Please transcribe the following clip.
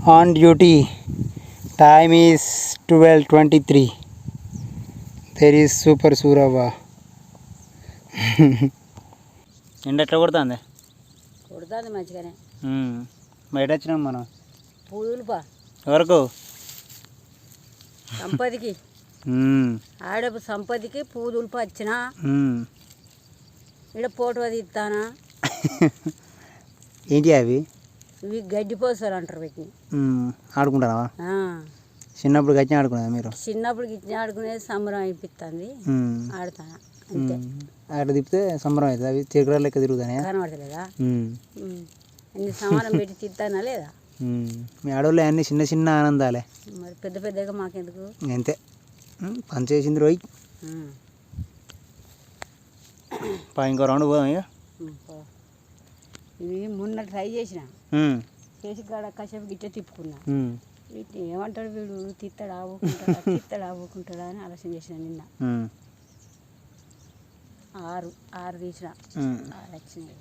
on duty. Time is 12:23. There is Super Surava. ఎండ ఎట్లా కొడుతుంది? కొడుతుంది మంచిగానే. బయట వచ్చినాం మనం. పూదులుపా ఎవరకు? సంపదికి. ఆడపు సంపదికి పూదులుపా వచ్చిన ఇక్కడ ఫోటో తీస్తానా. ఏంటి అవి? ఇవి గడ్డి పోసారు అంటారు వీటిని. ఆడుకుంటారా? చిన్నప్పుడు గచ్చిన ఆడుకునేదా మీరు? చిన్నప్పుడు గిచ్చిన ఆడుకునేది సంబరం అయిపోతుంది. ఆడుతానా అంతే. అట్లా తిప్పితే సంబరం అవుతుంది. అవి చీకటి లెక్క తిరుగుతానే కనబడతలేదా? అన్ని సమానం పెట్టి తిట్టానా లేదా? మీ ఆడవాళ్ళు అన్నీ చిన్న చిన్న ఆనందాలే. మరి పెద్ద పెద్దగా మాకెందుకు? అంతే పని చేసింది రోయ్. ఇంకో రౌండ్ పోదాం ఇక. ఇవి మొన్న ట్రై చేసిన చేసి కాడ కాసేపు గిట్ట తిప్పుకున్నా. వీటిని ఏమంటాడు వీడు, తిత్తడా ఆవుకుంటాడా అని ఆలోచన చేసిన. నిన్న 6 తీసిన 6 వచ్చినాయి.